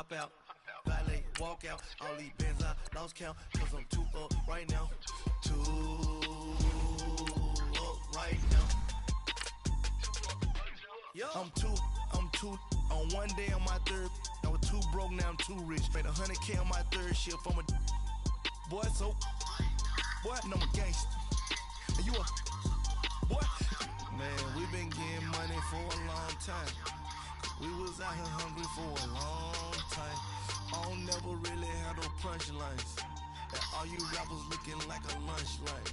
hop out, valet, walk out. All these bands I lost count, cause I'm too up right now. Too up right now. I'm too on one day on my third. I was too broke, now I'm too rich. Made 100K on my third shift. I'm a boy, so boy, and I'm a gangster. And you a boy? Man, we been getting money for a long time. We was out here hungry for a long time. I don't never really have no punchlines. And all you rappers looking like a lunch line.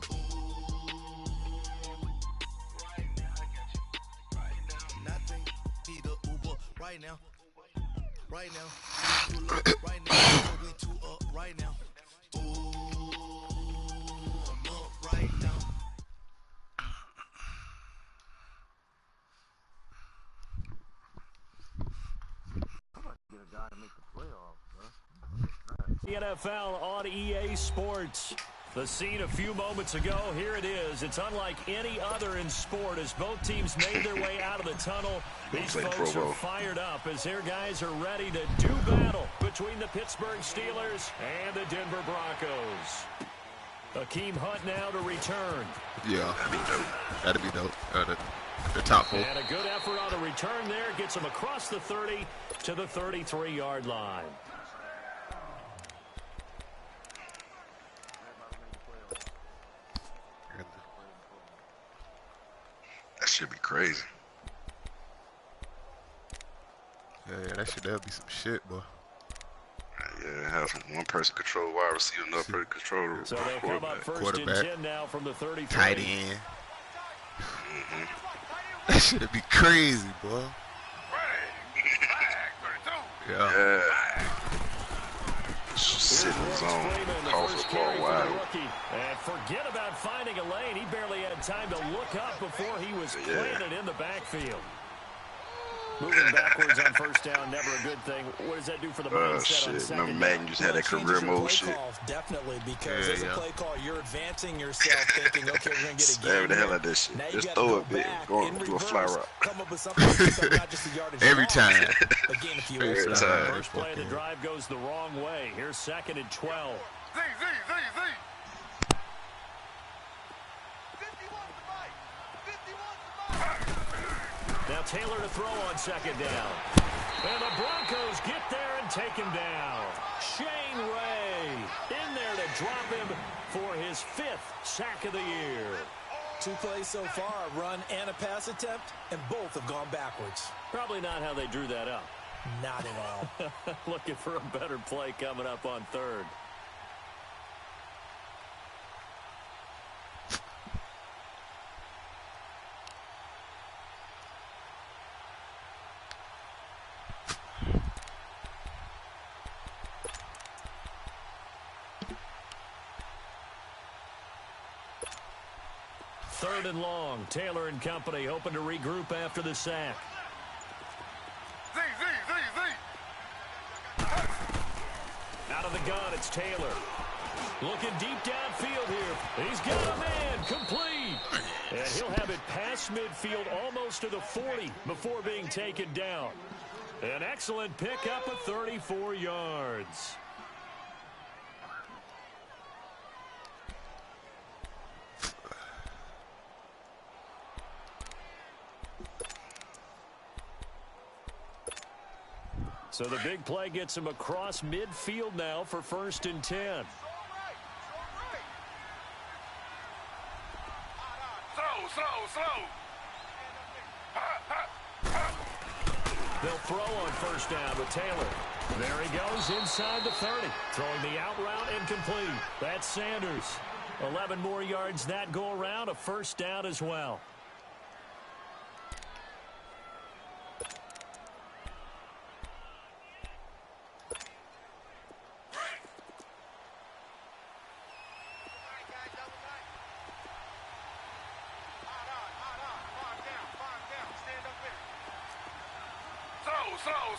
Right now, I got you. Right now. Nothing. Need a Uber right now. Right now. Right now. We too up right now. Ooh, I'm up right now. The NFL on EA Sports. The scene a few moments ago, here it is. It's unlike any other in sport as both teams made their way out of the tunnel. These folks are fired up as their guys are ready to do battle between the Pittsburgh Steelers and the Denver Broncos. Akeem Hunt now to return. Yeah, that'd be dope. The top four. And a good effort on the return there. Gets him across the 30 to the 33-yard line. That should be crazy. Yeah, that'll be some shit, boy. Yeah, have one person control wide receiver, another person control so they'll come up first and 10 now from the 33. Tight end. That should be crazy, boy. Yeah. Sitting zone, calls the ball wide. And forget about finding a lane. He barely had time to look up before he was planted in the backfield. Moving backwards on first down, never a good thing. What does that do for the mindset on second down? Madden just had that career mode shit. Definitely, because as a play call, you're advancing yourself, thinking, okay, we're going to get a game. The hell out of this shit. Just throw it big, go do a fly route. Come up with something not just a yardage. Every time. Again, if you Every time. First play of the drive goes the wrong way. Here's 2nd and 12. Now Taylor to throw on 2nd down. And the Broncos get there and take him down. Shane Ray in there to drop him for his 5th sack of the year. 2 plays so far, a run and a pass attempt, and both have gone backwards. Probably not how they drew that up. Not at all. Looking for a better play coming up on 3rd. Third and long. Taylor and company hoping to regroup after the sack. Out of the gun, it's Taylor. Looking deep downfield here. He's got a man. Complete. And he'll have it past midfield almost to the 40 before being taken down. An excellent pickup of 34 yards. So the big play gets him across midfield now for 1st and 10. Slow. They'll throw on 1st down with Taylor. There he goes inside the 30. Throwing the out route and complete. That's Sanders. 11 more yards that go around. A 1st down as well.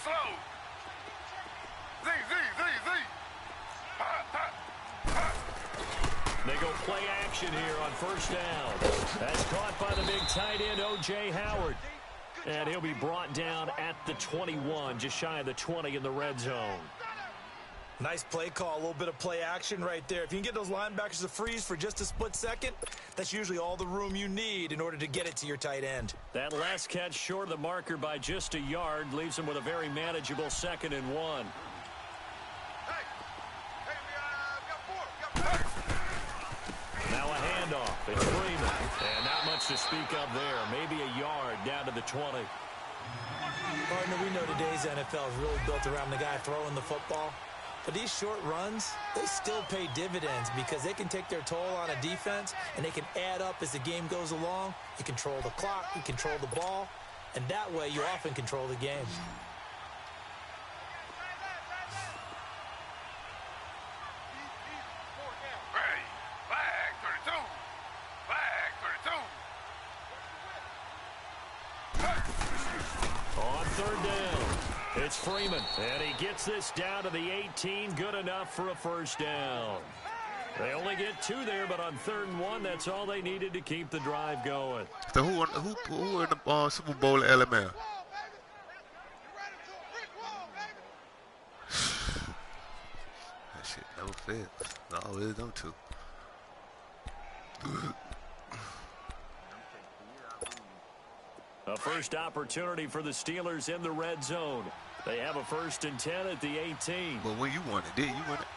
Slow. They go play action here on 1st down. That's caught by the big tight end, O.J. Howard. And he'll be brought down at the 21, just shy of the 20 in the red zone. Nice play call, a little bit of play action right there. If you can get those linebackers to freeze for just a split second, that's usually all the room you need in order to get it to your tight end. That last catch short of the marker by just a yard leaves him with a very manageable 2nd and 1. Now a handoff. It's Freeman. And not much to speak of there. Maybe a yard down to the 20. Partner, we know today's NFL is really built around the guy throwing the football. But these short runs, they still pay dividends because they can take their toll on a defense and they can add up as the game goes along. You control the clock, you control the ball, and that way you often control the game. On 3rd down, it's Freeman, and he gets this down to the 18, good enough for a 1st down. They only get 2 there, but on 3rd and 1, that's all they needed to keep the drive going. So who in the Super Bowl at Alabama? That shit never fails. Always them two. A first opportunity for the Steelers in the red zone. They have a 1st and 10 at the 18. But when you won it, did you win it?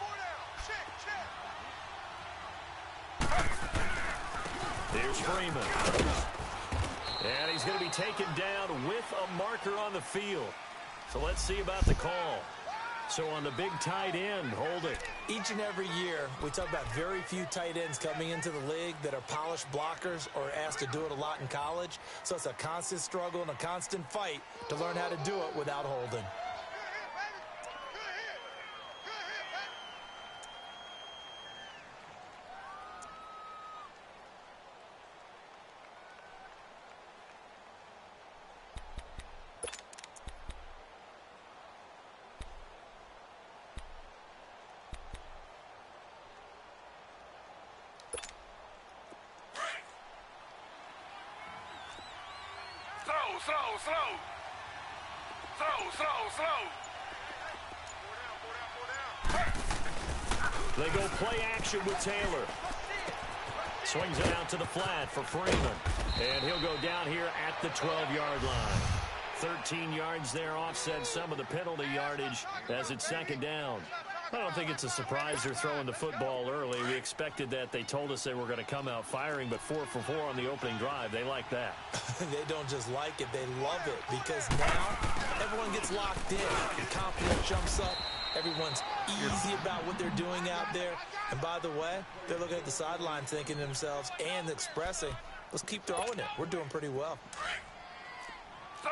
Here's Freeman. And he's going to be taken down with a marker on the field. So let's see about the call. So on the big tight end, holding. Each and every year, we talk about very few tight ends coming into the league that are polished blockers or asked to do it a lot in college. So it's a constant struggle and a constant fight to learn how to do it without holding. They go play action with Taylor. Swings it out to the flat for Freeman. And he'll go down here at the 12-yard line. 13 yards there, offset some of the penalty yardage as it's 2nd down. I don't think it's a surprise they're throwing the football early. We expected that. They told us they were going to come out firing, but 4 for 4 on the opening drive. They like that. They don't just like it, they love it, because now everyone gets locked in. The confidence jumps up. Everyone's easy about what they're doing out there. And by the way, they're looking at the sideline thinking to themselves and expressing, let's keep throwing it. We're doing pretty well. Slow.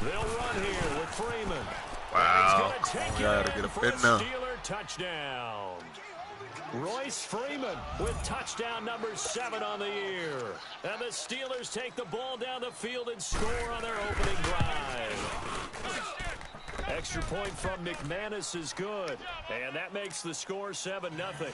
They'll run here with Freeman. Wow. He's going to take Gotta it get in a for bit a now. Steeler touchdown. Royce Freeman with touchdown number 7 on the year. And the Steelers take the ball down the field and score on their opening drive. Extra point from McManus is good. And that makes the score 7-0.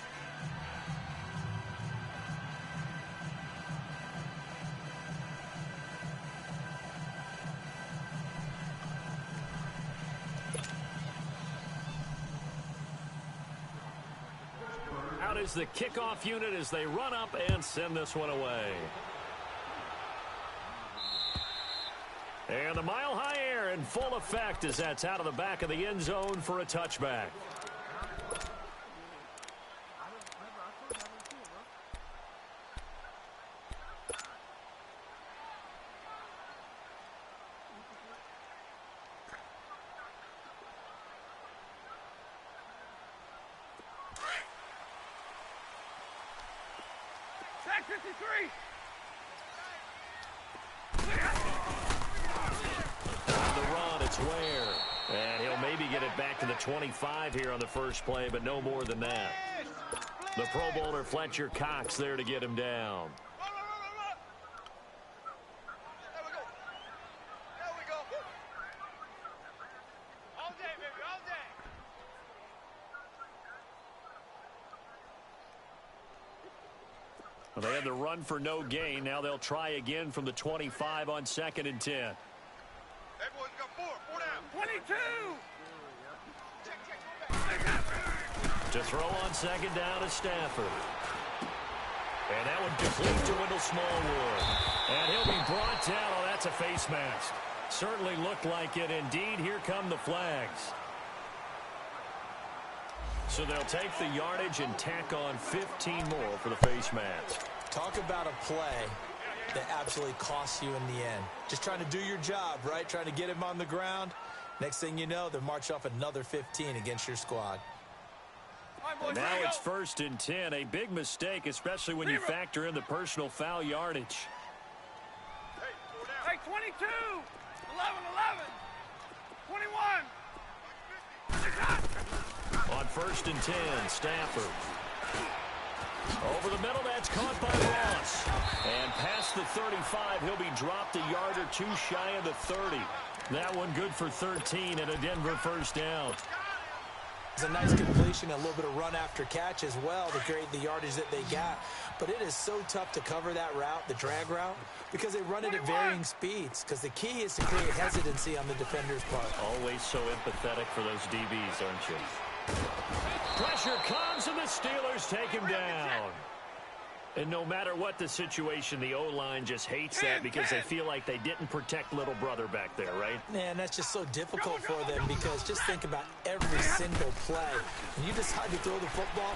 Out is the kickoff unit as they run up and send this one away. And the mile-high air in full effect as that's out of the back of the end zone for a touchback. Tag 53. On the run, it's Ware. And he'll maybe get it back to the 25 here on the first play, but no more than that. The Pro Bowler Fletcher Cox there to get him down. Well, they had the run for no gain. Now they'll try again from the 25 on 2nd and 10. Everyone's got four down. 22. To throw on 2nd down is Stafford. And that one complete to Wendell Smallwood. And he'll be brought down. Oh, that's a face mask. Certainly looked like it. Indeed, here come the flags. So they'll take the yardage and tack on 15 more for the face mask. Talk about a play that absolutely costs you in the end. Just trying to do your job, right? Trying to get him on the ground. Next thing you know, they'll march off another 15 against your squad. And now it's 1st and 10. A big mistake, especially when you factor in the personal foul yardage. Hey, 22. 11. 21. On 1st and 10, Stafford. Over the middle, that's caught by Ross. And past the 35, he'll be dropped a yard or two shy of the 30. That one good for 13 and a Denver first down. It's a nice completion, a little bit of run after catch as well to create the yardage that they got. But it is so tough to cover that route, the drag route, because they run it at varying speeds. Because the key is to create hesitancy on the defender's part. Always so empathetic for those DBs, aren't you? Pressure comes and the Steelers take him down. And no matter what the situation, the O-line just hates that because they feel like they didn't protect little brother back there, right? Man, that's just so difficult for them because just think about every single play. When you decide to throw the football,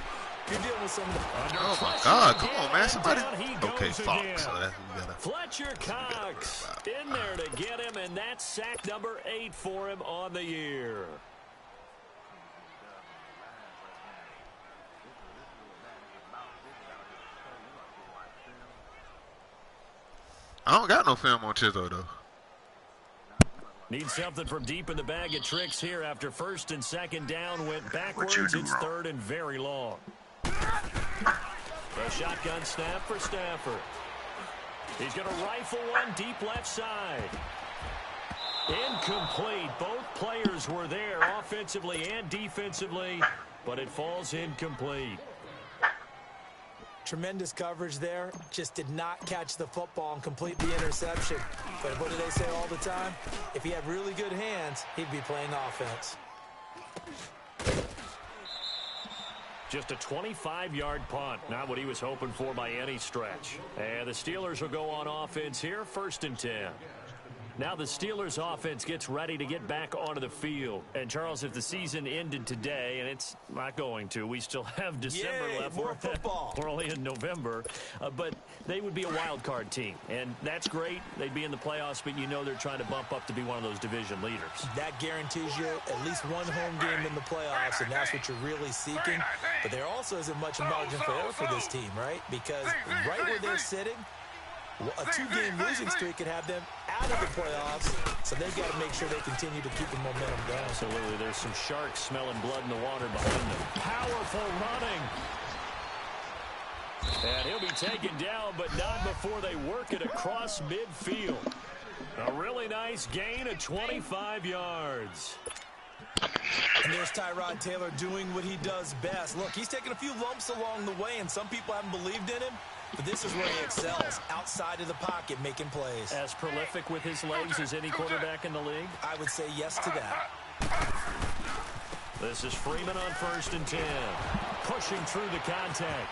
you're dealing with some of the... Oh, my God. Come on, man. Somebody... Okay, Fox. So that's we gotta... Fletcher Cox in there to get him, and that's sack number 8 for him on the year. I don't got no film on Chizzo, though. Need something from deep in the bag of tricks here after 1st and 2nd down went backwards. It's 3rd and very long. A shotgun snap for Stafford. He's going to rifle one deep left side. Incomplete. Both players were there offensively and defensively, but it falls incomplete. Tremendous coverage there. Just did not catch the football and complete the interception. But what do they say all the time? If he had really good hands, he'd be playing offense. Just a 25-yard punt. Not what he was hoping for by any stretch. And the Steelers will go on offense here, 1st and 10. Now the Steelers offense gets ready to get back onto the field. And, Charles, if the season ended today, and it's not going to, we still have December left. More football. We're only in November. But they would be a wild card team. And that's great. They'd be in the playoffs, but you know they're trying to bump up to be one of those division leaders. That guarantees you at least one home game in the playoffs, and that's what you're really seeking. But there also isn't much margin for error for this team, right? Because right where they're sitting, a 2-game losing streak could have them out of the playoffs, so they've got to make sure they continue to keep the momentum going. Absolutely. There's some sharks smelling blood in the water behind them. Powerful running. And he'll be taken down, but not before they work it across midfield. A really nice gain of 25 yards. And there's Tyrod Taylor doing what he does best. Look, he's taken a few lumps along the way, and some people haven't believed in him. But this is where he excels, outside of the pocket, making plays. As prolific with his legs as any quarterback in the league? I would say yes to that. This is Freeman on 1st and 10. Pushing through the contact.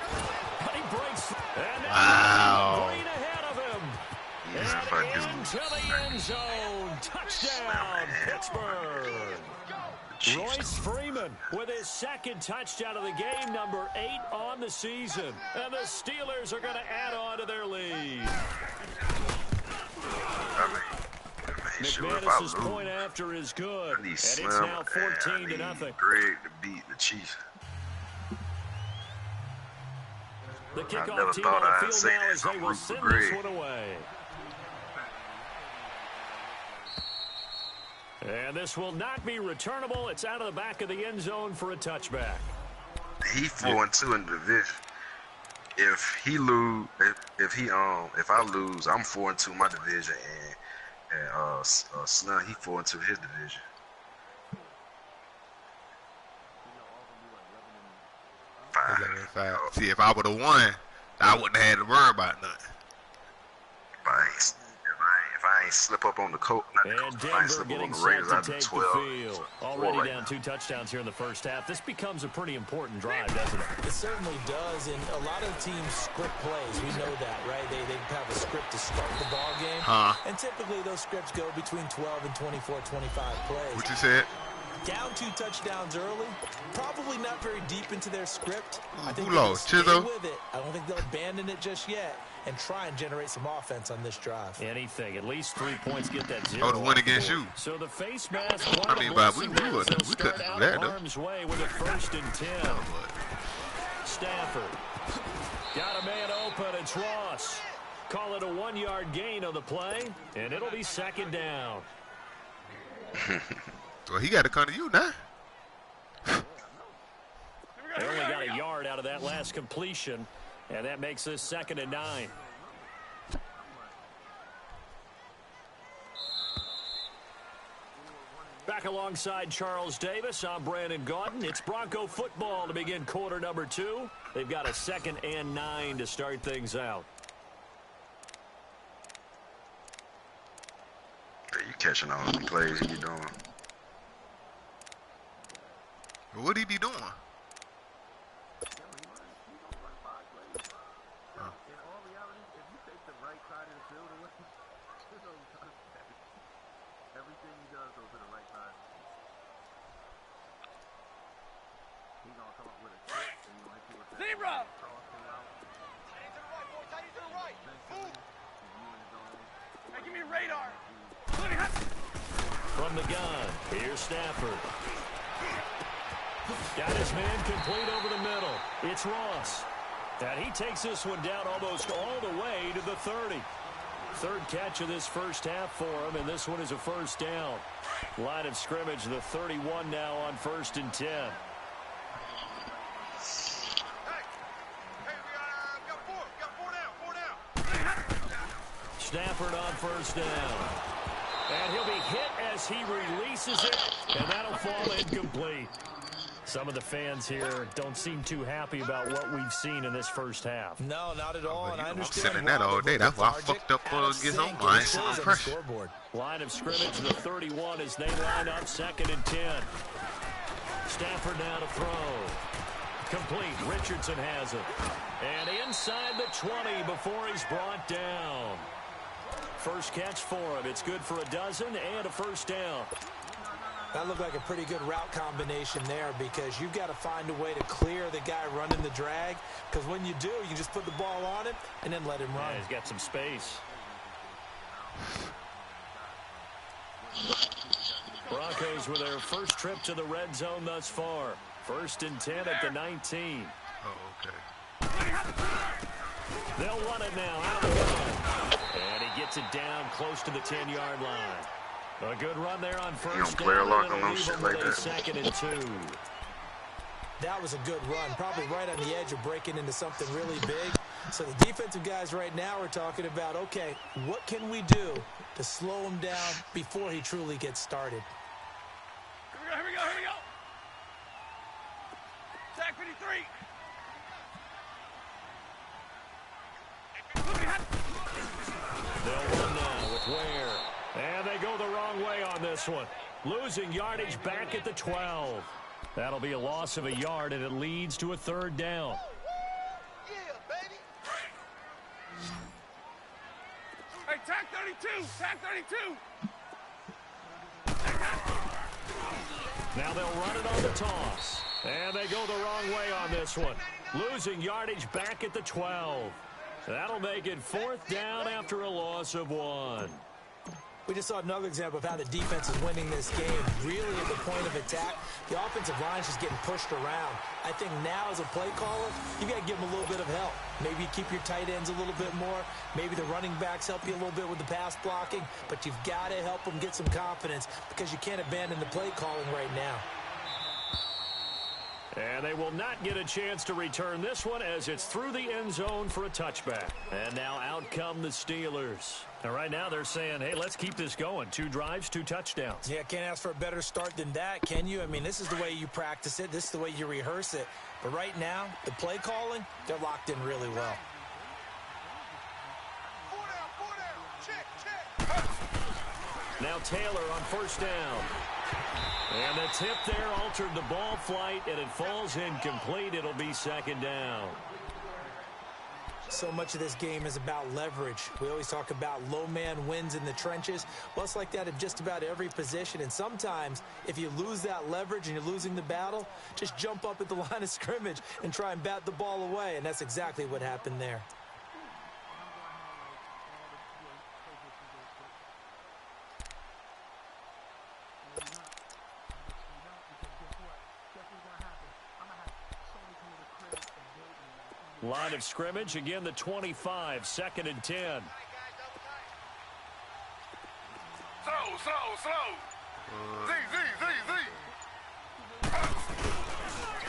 And he breaks. And now Green ahead of him. And into the end zone. Touchdown, Pittsburgh. Royce Freeman with his 2nd touchdown of the game, number 8 on the season. And the Steelers are going to add on to their lead. McManus's point after is good. And it's now 14-0. Greg to beat the Chiefs. The kickoff team on the field now as they will send this one away. And this will not be returnable. It's out of the back of the end zone for a touchback. He 4-2 in the division. If he lose, if I lose, I'm 4-2 in my division, and Snug, he 4-2 his division. See, if I would have won, I wouldn't have had to worry about nothing. If I ain't slip up on the coat, And Denver getting set to take the field. Already down 2 touchdowns here in the first half. This becomes a pretty important drive, doesn't it? It certainly does, and a lot of teams script plays. We know that, right? They have a script to start the ball game. And typically those scripts go between 12 and 24, 25 plays. What you said? Down 2 touchdowns early, probably not very deep into their script. I think who lost? Chizzo? with it. I don't think they'll abandon it just yet and try and generate some offense on this drive. Anything, at least 3 points, get that 0. Oh, to win against you. So the face mask. I mean, Bob, we couldn't do that, though. Harm's way with a 1st and 10. Stafford got a man open. It's Ross. Call it a 1-yard gain on the play, and it'll be 2nd down. Well, he got to come to you now. They only got a yard out of that last completion, and that makes this 2nd and 9. Back alongside Charles Davis, I'm Brandon Gaudin. It's Bronco football to begin quarter number 2. They've got a 2nd and 9 to start things out. Hey, you catching all the plays he doing? What'd he be doing? Zebra! Hey, give me radar. From the gun, here's Stafford. Got his man complete over the middle. It's Ross. And he takes this one down almost all the way to the 30. 3rd catch of this first half for him, and this one is a 1st down. Line of scrimmage, the 31 now on 1st and 10. Stafford on 1st down. And he'll be hit as he releases it, and that'll fall incomplete. Some of the fans here don't seem too happy about what we've seen in this first half. No, not at all, and I I'm understand sitting that all day. That's why I fucked up against home. I ain't seeing pressure. Line of scrimmage, the 31 as they line up 2nd and 10. Stafford now to throw. Complete. Richardson has it. And inside the 20 before he's brought down. First catch for him. It's good for a dozen and a 1st down. That looked like a pretty good route combination there because you've got to find a way to clear the guy running the drag, because when you do, you can just put the ball on him and then let him run. Yeah, he's got some space. Broncos with their first trip to the red zone thus far. 1st and 10 at the 19. Oh, okay. They'll run it now out of the gun. And he gets it down close to the 10-yard line. A good run there on 1st down. Player lock on no shit like that. 2nd and 2. That was a good run, probably right on the edge of breaking into something really big. So the defensive guys right now are talking about, okay, what can we do to slow him down before he truly gets started? Here we go. Sack 53. They'll run now with Ware. And they go the wrong way on this one. Losing yardage back at the 12. That'll be a loss of a yard, and it leads to a 3rd down. Yeah, baby. Hey, tack 32. Tack 32. Now they'll run it on the toss. And they go the wrong way on this one. Losing yardage back at the 12. That'll make it 4th down after a loss of 1. We just saw another example of how the defense is winning this game. Really at the point of attack, the offensive line is just getting pushed around. I think now as a play caller, you got to give them a little bit of help. Maybe you keep your tight ends a little bit more. Maybe the running backs help you a little bit with the pass blocking. But you've got to help them get some confidence because you can't abandon the play calling right now. And they will not get a chance to return this one as it's through the end zone for a touchback. And now out come the Steelers. And right now they're saying, hey, let's keep this going. 2 drives, 2 touchdowns. Yeah, can't ask for a better start than that, can you? I mean, this is the way you practice it. This is the way you rehearse it. But right now, the play calling, they're locked in really well. Now Taylor on first down. And the tip there altered the ball flight, and it falls incomplete. It'll be second down. So much of this game is about leverage. We always talk about low man wins in the trenches. Well, it's like that in just about every position. And sometimes, if you lose that leverage and you're losing the battle, just jump up at the line of scrimmage and try and bat the ball away. And that's exactly what happened there. Line of scrimmage, again the 25, 2nd and 10. Slow. Z.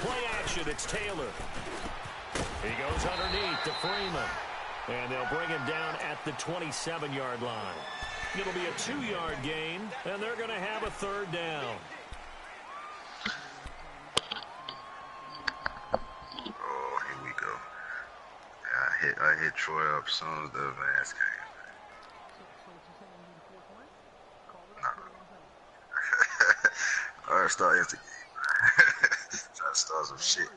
Play action, it's Taylor. He goes underneath to Freeman. And they'll bring him down at the 27-yard line. It'll be a 2-yard gain, and they're going to have a 3rd down. I hit Troy up as soon as the advance came. Nah. Alright, start into game. Try to start some shit.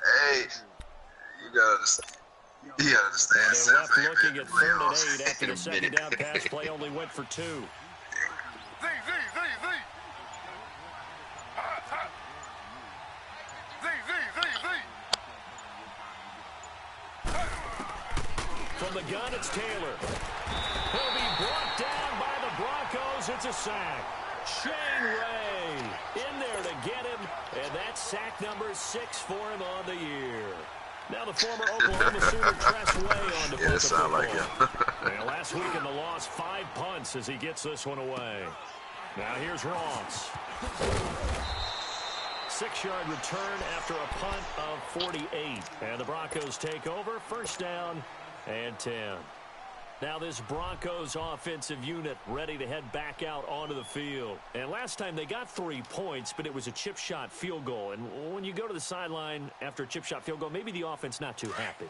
Hey, you gotta understand. And they're left looking at 3rd and 8 after the second down pass play only went for 2. From the gun, it's Taylor. He'll be brought down by the Broncos. It's a sack. Shane Ray in there to get him, and that's sack number 6 for him on the year. Now the former Oklahoma Sooner Tress Way on to put the football. Like him. And last week in the loss, 5 punts as he gets this one away. Now here's Ross. 6-yard return after a punt of 48. And the Broncos take over, 1st down and 10. Now this Broncos offensive unit ready to head back out onto the field. And last time they got 3 points, but it was a chip shot field goal. And when you go to the sideline after a chip shot field goal, maybe the offense not too happy.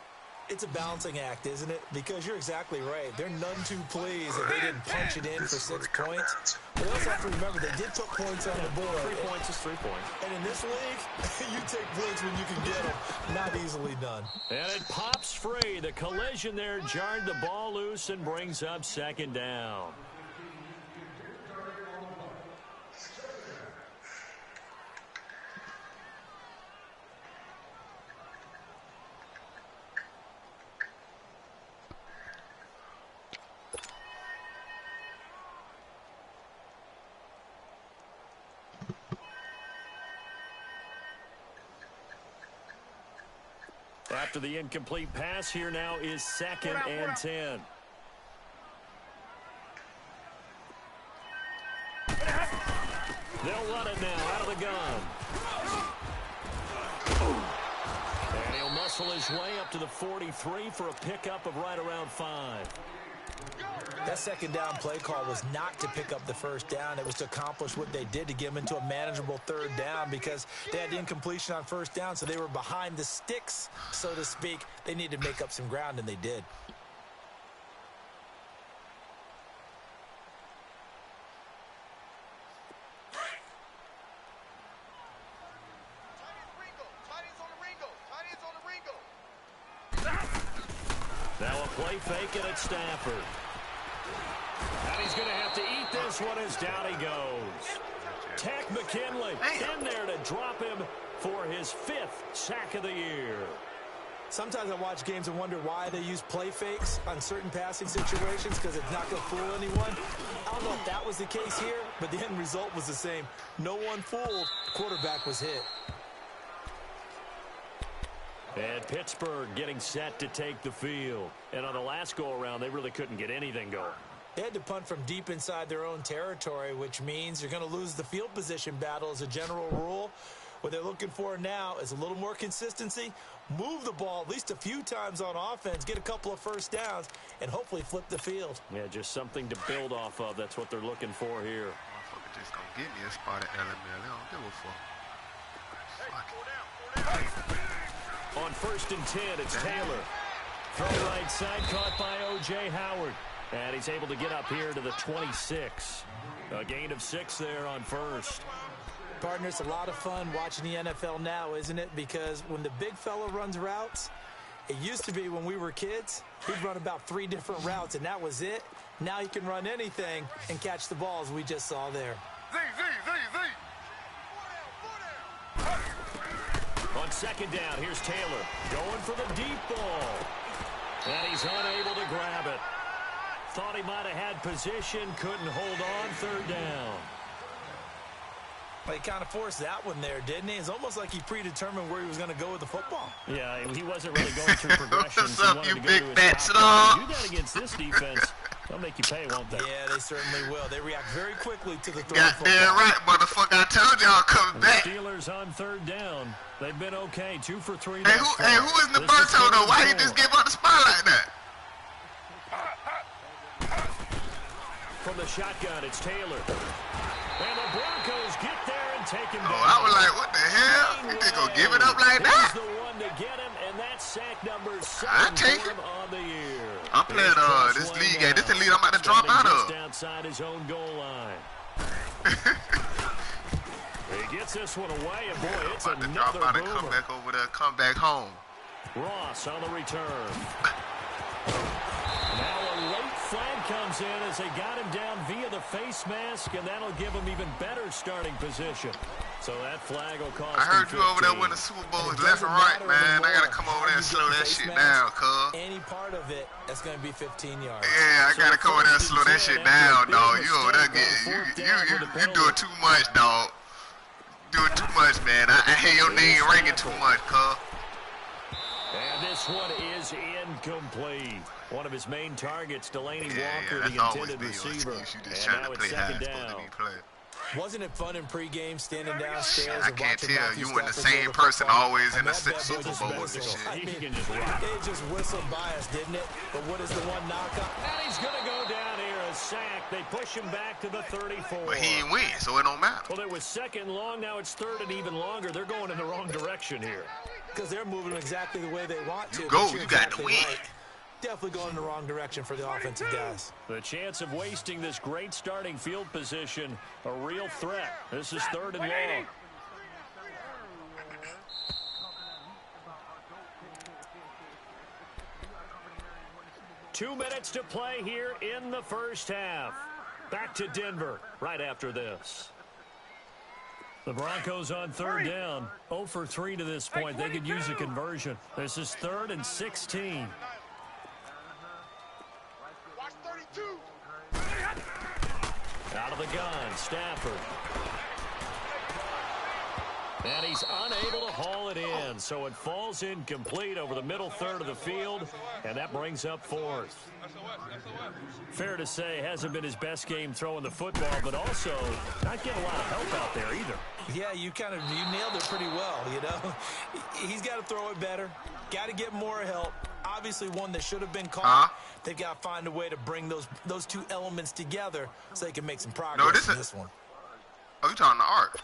It's a balancing act, isn't it? Because you're exactly right. They're none too pleased that they didn't punch it in for 6 points. But they also have to remember they did put points on the board. 3 points is 3 points. And in this league, you take points when you can get them. Not easily done. And it pops free. The collision there jarred the ball loose and brings up 2nd down. After the incomplete pass, here now is 2nd and 10. They'll run it now out of the gun. And he'll muscle his way up to the 43 for a pickup of right around 5. That 2nd down play call was not to pick up the 1st down. It was to accomplish what they did to get them into a manageable 3rd down because they had the incompletion on 1st down, so they were behind the sticks, so to speak. They needed to make up some ground, and they did. Now a play fake, and it's Stafford. And he's going to have to eat this one as down he goes. Tack McKinley in there to drop him for his 5th sack of the year. Sometimes I watch games and wonder why they use play fakes on certain passing situations because it's not going to fool anyone. I don't know if that was the case here, but the end result was the same. No one fooled. The quarterback was hit. And Pittsburgh getting set to take the field. And on the last go-around, they really couldn't get anything going. They had to punt from deep inside their own territory, which means you're going to lose the field position battle as a general rule. What they're looking for now is a little more consistency, move the ball at least a few times on offense, get a couple of 1st downs, and hopefully flip the field. Yeah, just something to build off of. That's what they're looking for here. Motherfucker just gonna give me a spot at LML. They don't give a fuck. On 1st and 10, it's Taylor. Throw right side, caught by O.J. Howard. And he's able to get up here to the 26. A gain of 6 there on 1st. Partner, it's a lot of fun watching the NFL now, isn't it? Because when the big fella runs routes, it used to be when we were kids, he'd run about 3 different routes, and that was it. Now he can run anything and catch the balls we just saw there. On 2nd down, here's Taylor going for the deep ball. And he's unable to grab it. Thought he might have had position, couldn't hold on 3rd down. Well, he kind of forced that one there, didn't he? It's almost like he predetermined where he was going to go with the football. Yeah, he wasn't really going through progressions. What's up, you big fat Do that against this defense. They'll make you pay, won't they? Yeah, they certainly will. They react very quickly to the throw. Goddamn right, motherfucker. I told y'all coming back. Steelers on 3rd down. They've been okay. 2 for 3. Hey, who is Naberto, though? Why he just gave up the spot like that? From the shotgun, it's Taylor. And the Broncos get there and take him down. Oh, I was like, what the hell? You think gonna give it up like that? He's the one to get him, and that's sack number 7 I take it. on the year. I'm playing this league. This is the league I'm about to drop out of. Just outside his own goal line. He gets this one away, and boy, it's I'm about to drop another out and boomer. come back over there, come back home. Ross on the return. Now a late flag comes in as they got him down via the face mask, and that'll give him even better starting position. So that flag will cost I heard him you over there 15. winning Super Bowls left and right, man. I gotta come over there and slow that shit down, cuz. Any part of it, that's going to be 15 yards. Yeah, I gotta come over there and slow that shit down, dog. You over there you doing too much, dog. Doing too much, man. I hear your name ringing too much, cuz. And this one is incomplete. One of his main targets, Delaney Walker, that's the always intended been your receiver. excuse. You just And trying now to it's play high, 2nd supposed to down. be playing. Wasn't it fun in pregame standing downstairs I and can't watching tell. Matthew You and the Stafford same throw the person football? always in And the that bad boy Super just Bowls and whistled. shit. I He mean, can just rock. it just whistled by us, didn't it? But what is the one knockout? And he's going to go down here, a sack. They push him back to the 34. But he ain't win, so it don't matter. Well, it was 2nd long. Now it's 3rd and even longer. They're going in the wrong direction here. Because they're moving exactly the way they want to. Go, but you're you got to exactly win. right. Definitely going in the wrong direction for the offensive guys. The chance of wasting this great starting field position, a real threat. This is 3rd and long. 2 minutes to play here in the 1st half. Back to Denver right after this. The Broncos on 3rd down. 0 for 3 to this point. They could use a conversion. This is 3rd and 16. Watch 32. Out of the gun, Stafford. And he's unable to haul it in, so it falls incomplete over the middle 3rd of the field, and that brings up 4th. Fair to say, hasn't been his best game throwing the football, but also not getting a lot of help out there either. Yeah, you nailed it pretty well, you know. He's got to throw it better. Got to get more help. Obviously one that should have been caught. They've got to find a way to bring those two elements together so they can make some progress in this one. Oh, you talking to Art.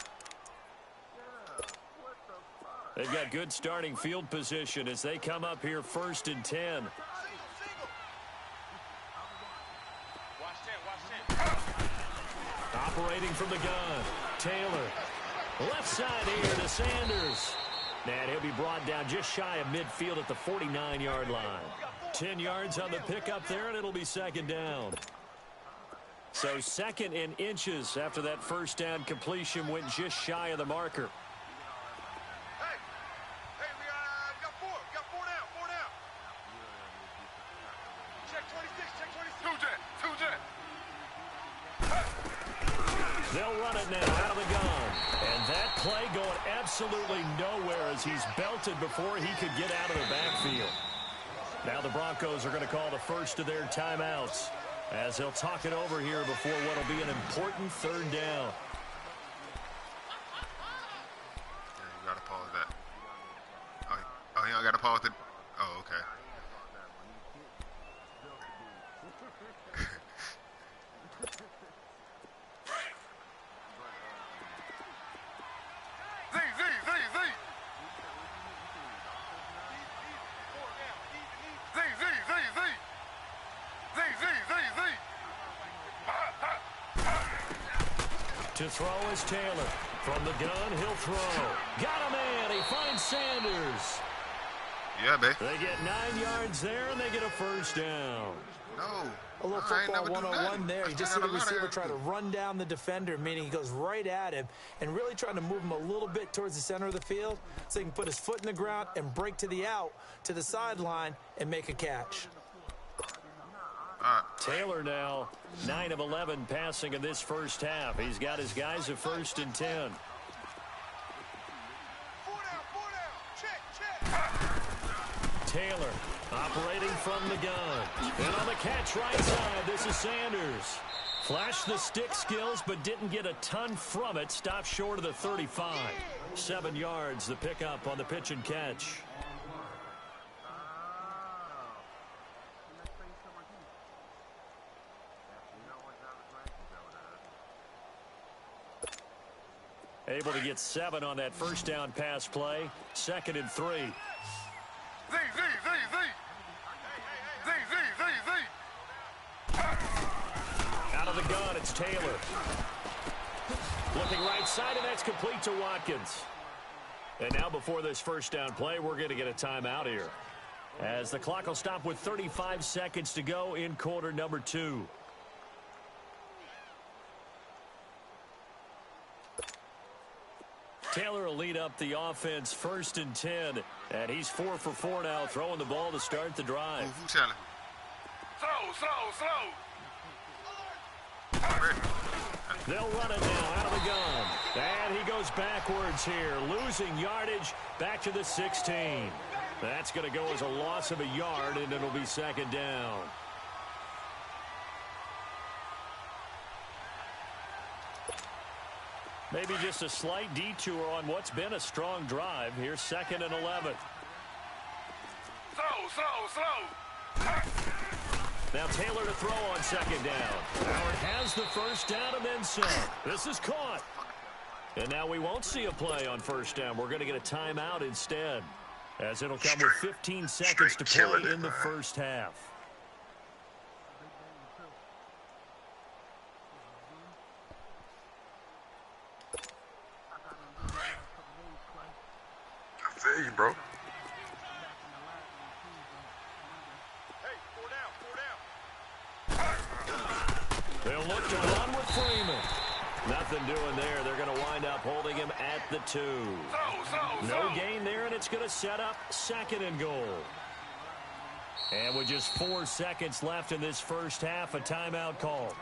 They've got good starting field position as they come up here 1st and 10. Operating from the gun, Taylor. Left side here to Sanders. And he'll be brought down just shy of midfield at the 49-yard line. 10 yards on the pickup there, and it'll be 2nd down. So 2nd in inches after that 1st down completion went just shy of the marker. Hey, we got 4. We got 4 down. 4 down. Check 26. Check 26. 2 jet. They'll run it now out of the gun. And that play going absolutely nowhere as he's belted before he could get out of the backfield. Now the Broncos are going to call the first of their timeouts as they'll talk it over here before what will be an important 3rd down. Yeah, you gotta pause that. Oh, you don't gotta pause it. Oh, okay. Z. To throw is Taylor. From the gun, he'll throw. Got a man. He finds Sanders. Yeah, babe. They get 9 yards there, and they get a first down. No. A little football 101 there. You just see the receiver try to run down the defender, meaning he goes right at him and really trying to move him a little bit towards the center of the field so he can put his foot in the ground and break to the out, to the sideline, and make a catch. Taylor now 9 of 11 passing in this first half. He's got his guys at 1st and 10. 4 down, 4 down. Check. Taylor operating from the gun. And on the catch right side, this is Sanders. Flashed the stick skills, but didn't get a ton from it. Stopped short of the 35. 7 yards, the pickup on the pitch and catch. Able to get 7 on that first down pass play. 2nd and 3. Z. Out of the gun, it's Taylor. Looking right side, and that's complete to Watkins. And now before this first down play, we're going to get a timeout here, as the clock will stop with 35 seconds to go in quarter number 2. Taylor will lead up the offense 1st and 10, and he's 4 for 4 now, throwing the ball to start the drive. Who's telling? Slow. They'll run it now out of the gun. And he goes backwards here, losing yardage back to the 16. That's going to go as a loss of a yard, and it'll be 2nd down. Maybe just a slight detour on what's been a strong drive. Here's 2nd and 11. Slow. Now Taylor to throw on 2nd down. Howard has the first down and then some. This is caught. And now we won't see a play on 1st down. We're going to get a timeout instead, as it'll come with 15 seconds to play in the first half. I feel you, bro. Hey, 4 down. They'll look to run with Freeman. Nothing doing there. They're going to wind up holding him at the 2. No gain there, and it's going to set up 2nd and goal. And with just 4 seconds left in this first half, a timeout call.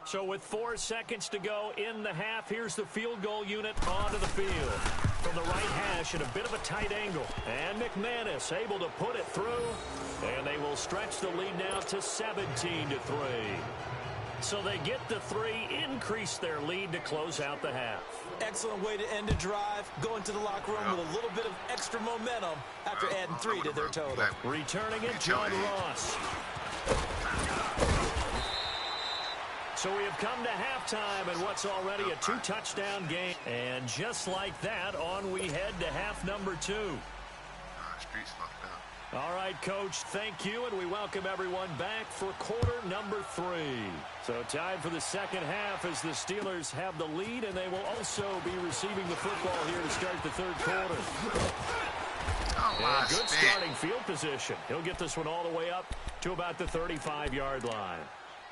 So with 4 seconds to go in the half, here's the field goal unit onto the field. From the right hash at a bit of a tight angle. And McManus able to put it through. And they will stretch the lead now to 17-3. So they get the 3, increase their lead to close out the half. Excellent way to end a drive. Go into the locker room with a little bit of extra momentum after adding 3 to their total. Returning it, John Ross. So we have come to halftime in what's already a 2-touchdown game. And just like that, on we head to half number 2. Streets fucked up. All right, Coach, thank you, and we welcome everyone back for quarter number 3. So tied for the second half as the Steelers have the lead, and they will also be receiving the football here to start the third quarter. And good starting field position. He'll get this one all the way up to about the 35-yard line.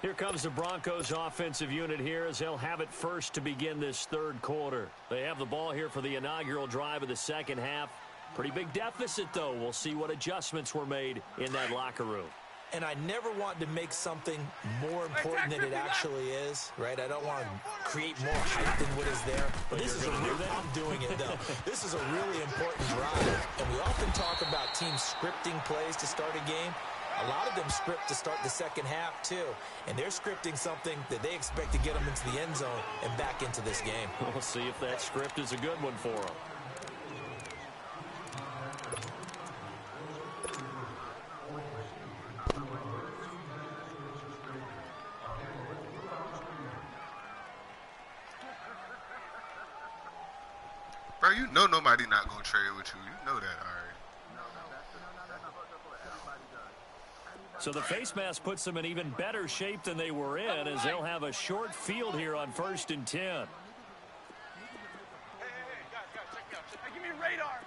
Here comes the Broncos offensive unit here as they'll have it first to begin this third quarter. They have the ball here for the inaugural drive of the second half. Pretty big deficit, though. We'll see what adjustments were made in that locker room. And I never want to make something more important than it actually is, right? I don't want to create more hype than what is there. But this is I'm doing it, though. This is a really important drive. And we often talk about teams scripting plays to start a game. A lot of them script to start the second half, too. And they're scripting something that they expect to get them into the end zone and back into this game. We'll see if that script is a good one for them. Bro, you know nobody not gonna trade with you. You know that already. So the face mask puts them in even better shape than they were in, as they'll have a short field here on 1st and 10. Hey, guys, check me out. Hey, give me radar.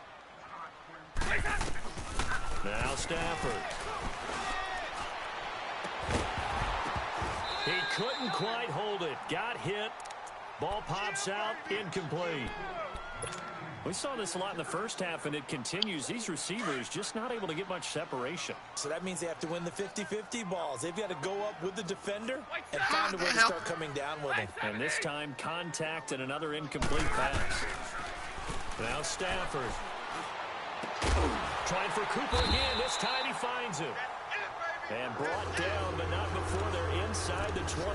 Now Stafford. He couldn't quite hold it. Got hit. Ball pops out. Incomplete. We saw this a lot in the first half, and it continues. These receivers just not able to get much separation. So that means they have to win the 50-50 balls. They've got to go up with the defender and find a way to start coming down with him. And this time, contact and another incomplete pass. Now Stafford. Trying for Cooper again. This time he finds him. And brought down, but not before they're inside the 25.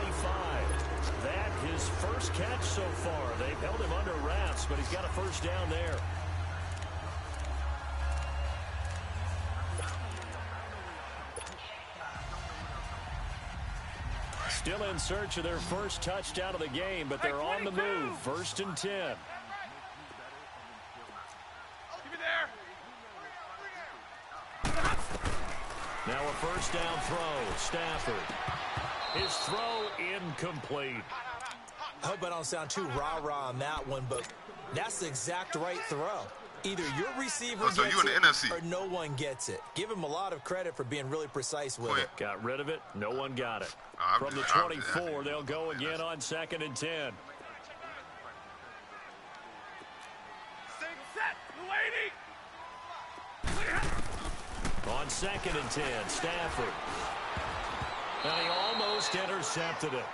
That his first catch so far. They've held him under wraps, but he's got a first down there. Still in search of their first touchdown of the game, but they're on the move. 1st and 10. Give me there. Now a first down throw. Stafford. His throw incomplete. I hope I don't sound too rah-rah on that one, but that's the exact right throw. Either your receiver gets you in the it NFC. or no one gets it. Give him a lot of credit for being really precise with it. Got rid of it. No one got it. From the 24, they'll go again on 2nd and 10. Stay set, lady. On 2nd and 10, Stafford. And he almost intercepted it.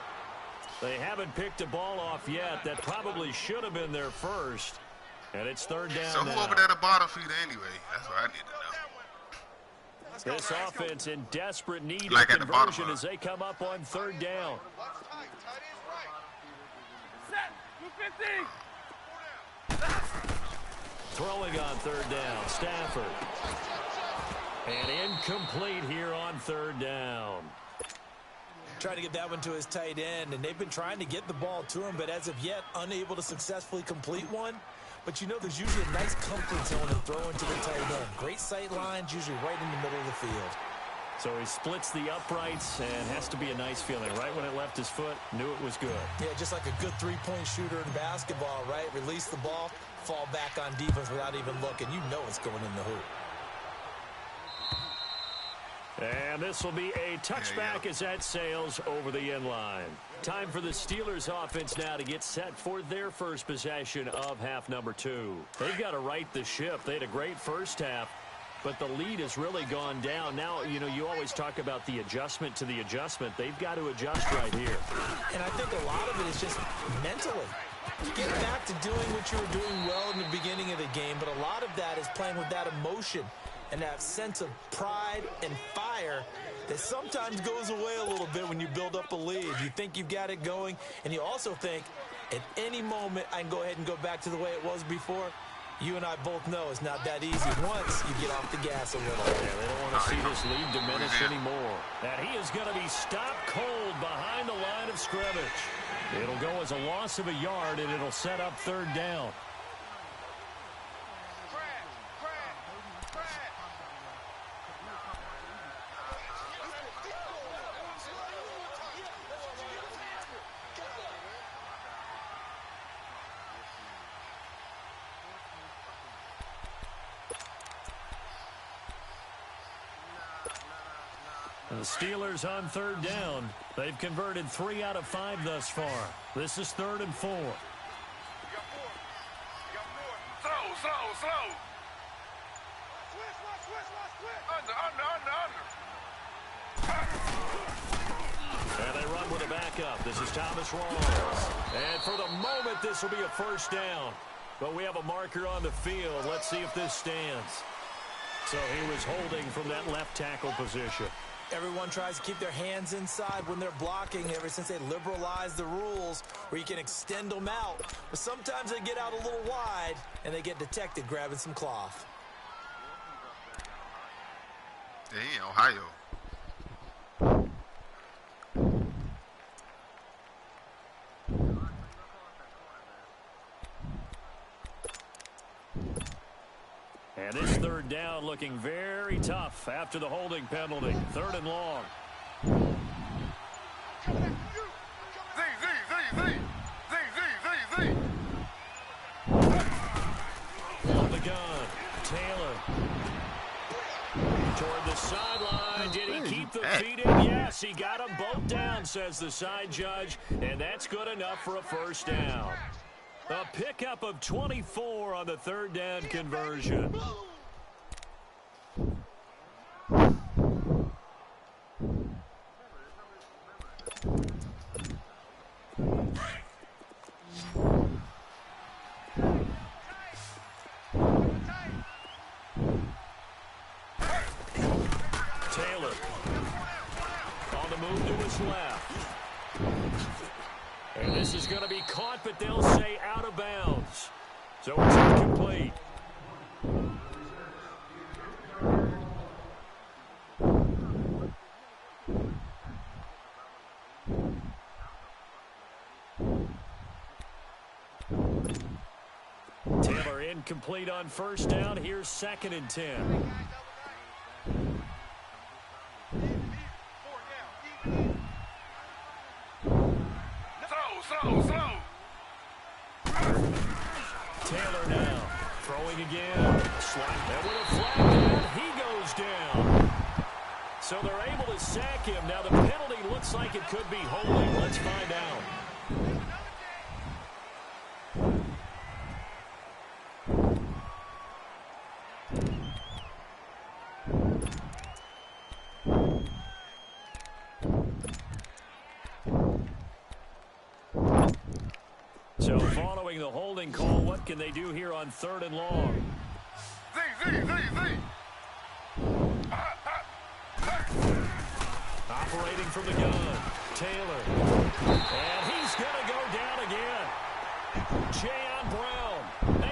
They haven't picked a ball off yet. That probably should have been their first. And it's 3rd down So now. who over there the bottom feeder anyway? That's what I need to know. This offense in desperate need Like of at the bottom conversion of it. as they come up on 3rd down. Set, 250. Throwing on 3rd down, Stafford. And incomplete here on 3rd down. Trying to get that one to his tight end, and they've been trying to get the ball to him, but as of yet, unable to successfully complete one. But you know there's usually a nice comfort zone in throwing to the tight end. Great sight lines, usually right in the middle of the field. So he splits the uprights and has to be a nice feeling. Right when it left his foot, knew it was good. Yeah, just like a good three-point shooter in basketball, right? Release the ball, fall back on defense without even looking. You know it's going in the hoop. And this will be a touchback as that sails over the end line. Time for the Steelers offense now to get set for their first possession of half number 2. They've got to right the ship. They had a great first half, but the lead has really gone down. Now, you know, you always talk about the adjustment to the adjustment. They've got to adjust right here. And I think a lot of it is just mentally. Get back to doing what you were doing well in the beginning of the game, but a lot of that is playing with that emotion and that sense of pride and fire that sometimes goes away a little bit when you build up a lead. You think you've got it going, and you also think at any moment I can go ahead and go back to the way it was before. You and I both know it's not that easy once you get off the gas a little. Yeah, they don't want to see this lead diminish anymore. And he is going to be stopped cold behind the line of scrimmage. It'll go as a loss of a yard, and it'll set up 3rd down. The Steelers on 3rd down. They've converted 3 out of 5 thus far. This is 3rd and 4. You got 4. Slow. Under. And they run with a backup. This is Thomas Rawls. And for the moment, this will be a first down. But we have a marker on the field. Let's see if this stands. So he was holding from that left tackle position. Everyone tries to keep their hands inside when they're blocking ever since they liberalized the rules where you can extend them out. But sometimes they get out a little wide and they get detected grabbing some cloth. Dang, Ohio. And this third down looking very tough after the holding penalty. 3rd and long. From the gun, Taylor. Toward the sideline. Did he keep the feet in? Yes, he got them both down, says the side judge. And that's good enough for a first down. A pickup of 24 on the 3rd down conversion. Taylor on the move to his left. And this is going to be caught, but they'll say out of bounds. So it's incomplete. Taylor incomplete on first down. Here's 2nd and 10. Slow. Taylor now throwing again. Slide. And with a flag down, he goes down. So they're able to sack him. Now the penalty looks like it could be holding. Let's find out. So following the holding call, what can they do here on 3rd and long? Operating from the gun, Taylor. And he's going to go down again. Jayon Brown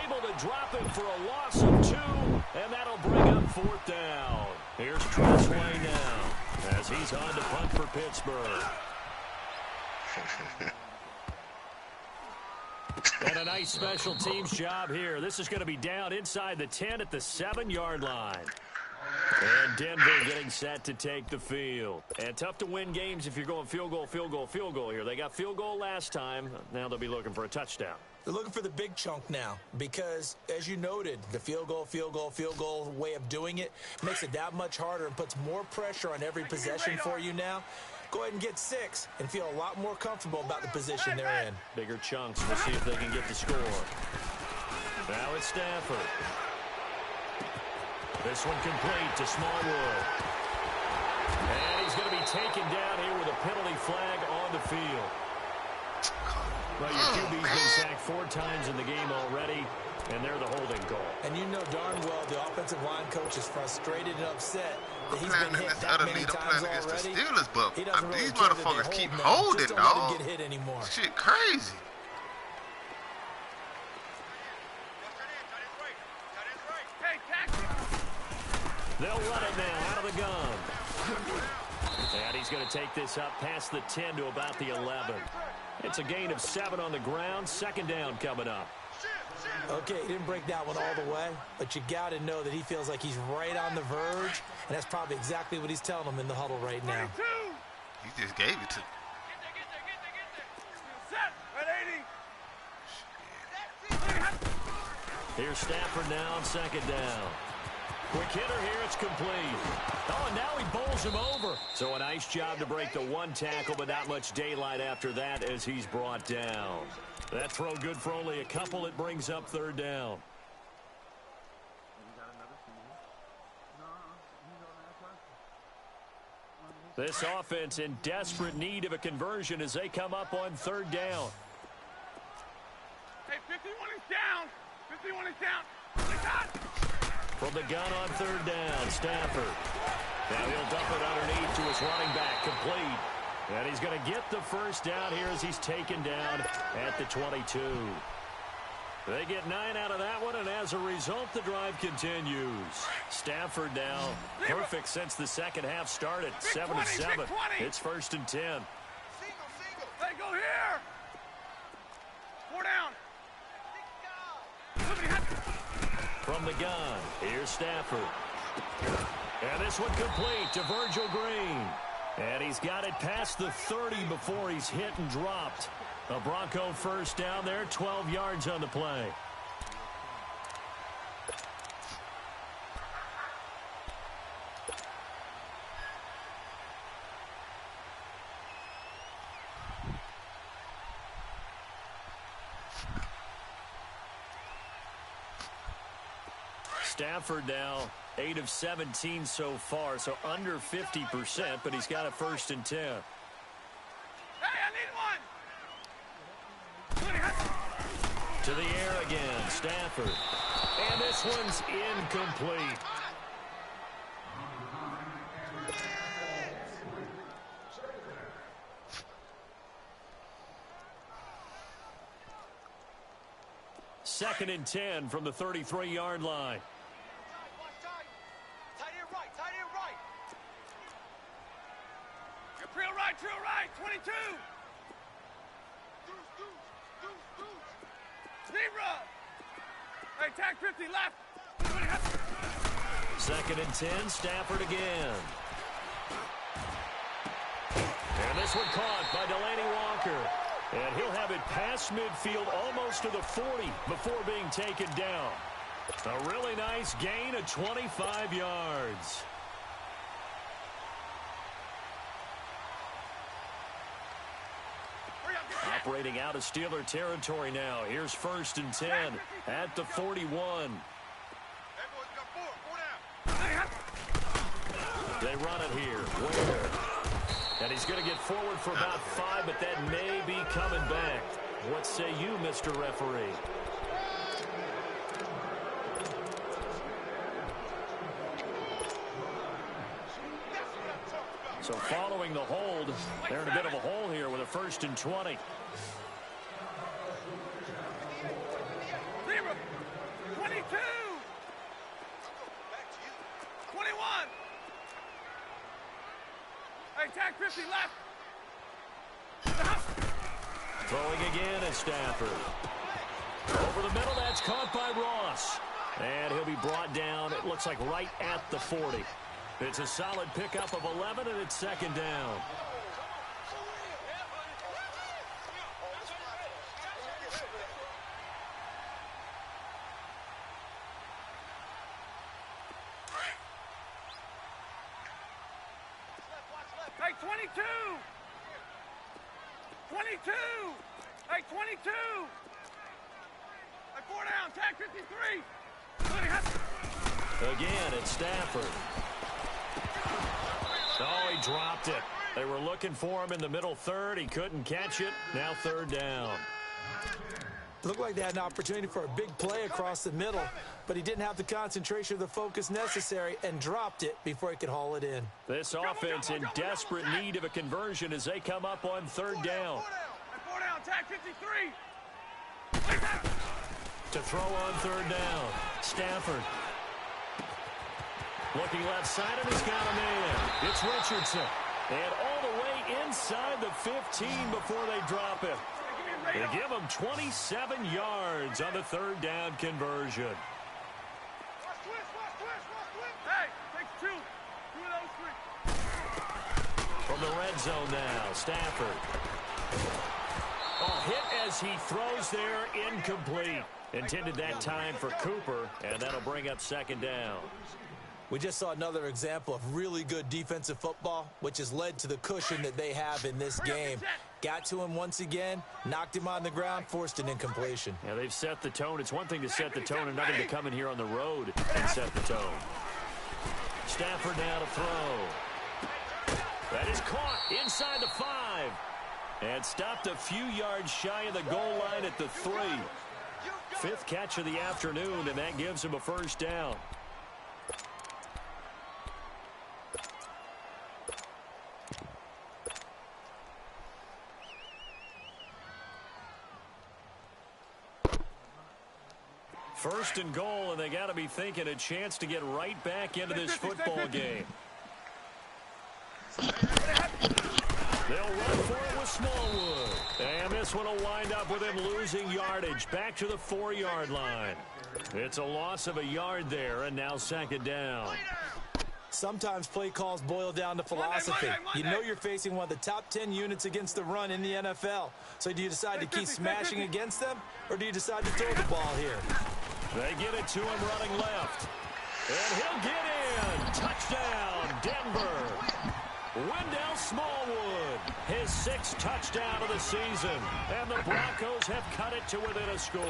able to drop him for a loss of 2, and that'll bring up 4th down. Here's Tresley now as he's on to punt for Pittsburgh. And a nice special teams job here. This is going to be down inside the 10 at the 7-yard line. And Denver getting set to take the field. And tough to win games if you're going field goal here. They got field goal last time. Now they'll be looking for a touchdown. They're looking for the big chunk now because, as you noted, the field goal way of doing it makes it that much harder and puts more pressure on every possession for you now. Go ahead and get 6 and feel a lot more comfortable about the position they're in. Bigger chunks. We'll see if they can get the score. Now it's Stafford. This one complete to Smallwood. And he's going to be taken down here with a penalty flag on the field. Well, your QB's been sacked 4 times in the game already, and they're the holding call. And you know darn well the offensive line coach is frustrated and upset that he's been hit that many times already. Steelers, but He doesn't really these care that they motherfuckers hold keep him. holding, Just don't let him dog. get hit anymore. Shit crazy. They'll run it now out of the gun. And he's going to take this up past the 10 to about the 11. It's a gain of 7 on the ground. 2nd down coming up. Okay, he didn't break that one all the way, but you got to know that he feels like he's right on the verge, and that's probably exactly what he's telling them in the huddle right now. He just gave it to him. Here's Stafford now on 2nd down. Quick hitter here, it's complete. Oh, and now he bowls him over. So a nice job to break the 1 tackle, but not much daylight after that as he's brought down. That throw good for only a couple. It brings up 3rd down. This offense in desperate need of a conversion as they come up on 3rd down. Hey, 51 is down. 51 is down. From the gun on 3rd down, Stafford. Now he'll dump it underneath to his running back, complete. And he's going to get the 1st down here as he's taken down at the 22. They get 9 out of that one, and as a result, the drive continues. Stafford now perfect since the 2nd half started, 7-7. It's 1st and 10. Single. Hey, go here. 4 down. From From the gun, here's Stafford. And this one complete to Virgil Green. And he's got it past the 30 before he's hit and dropped. A Bronco first down there, 12 yards on the play. Stafford now 8 of 17 so far, so under 50%, but he's got a 1st and 10. Hey, I need one. To the air again, Stafford. And this one's incomplete. Second and 10 from the 33-yard line. Drill right, 22. Zebra. Hey, tag 50 left. Second and 10, Stafford again. And this one caught by Delaney Walker. And he'll have it past midfield almost to the 40 before being taken down. A really nice gain of 25 yards. Operating out of Steeler territory now. Here's 1st and 10 at the 41. They run it here. Where? And he's going to get forward for about 5, but that may be coming back. What say you, Mr. Referee? So following the hold, they're in a bit of a hole here with a 1st and 20. 22. 21. Hey, tag 50 left. Throwing again at Stafford. Over the middle, that's caught by Ross. And he'll be brought down, it looks like right at the 40. It's a solid pickup of 11, and it's 2nd down. Hey, 22. 22. Hey, 22. Hey, 4 down, tag 53. Again, it's Stafford. Oh, he dropped it. They were looking for him in the middle third. He couldn't catch it. Now 3rd down. Looked like they had an opportunity for a big play across the middle, but he didn't have the concentration or the focus necessary and dropped it before he could haul it in. This offense in desperate need of a conversion as they come up on 3rd down. 4 down, tag 53. To throw on 3rd down, Stafford. Looking left side, and he's got a man. It's Richardson. And all the way inside the 15 before they drop it. They give him 27 yards on the 3rd down conversion. Hey, takes 2. 2 of those 3. From the red zone now, Stafford. Oh, hit as he throws there, incomplete. Intended that time for Cooper, and that'll bring up 2nd down. We just saw another example of really good defensive football, which has led to the cushion that they have in this game. Got to him once again, knocked him on the ground, forced an incompletion. Yeah, they've set the tone. It's one thing to set the tone, another to come in here on the road and set the tone. Stafford now to throw. That is caught inside the 5. And stopped a few yards shy of the goal line at the 3. 5th catch of the afternoon, and that gives him a 1st down. First and goal, and they got to be thinking a chance to get right back into this football game. They'll run for it with Smallwood. And this one will wind up with him losing yardage back to the 4-yard line. It's a loss of a yard there, and now second down. Sometimes play calls boil down to philosophy. You know you're facing one of the top 10 units against the run in the NFL. So do you decide to keep smashing against them, or do you decide to throw the ball here? They get it to him running left. And he'll get in. Touchdown, Denver. Wendell Smallwood, his 6th touchdown of the season. And the Broncos have cut it to within a score.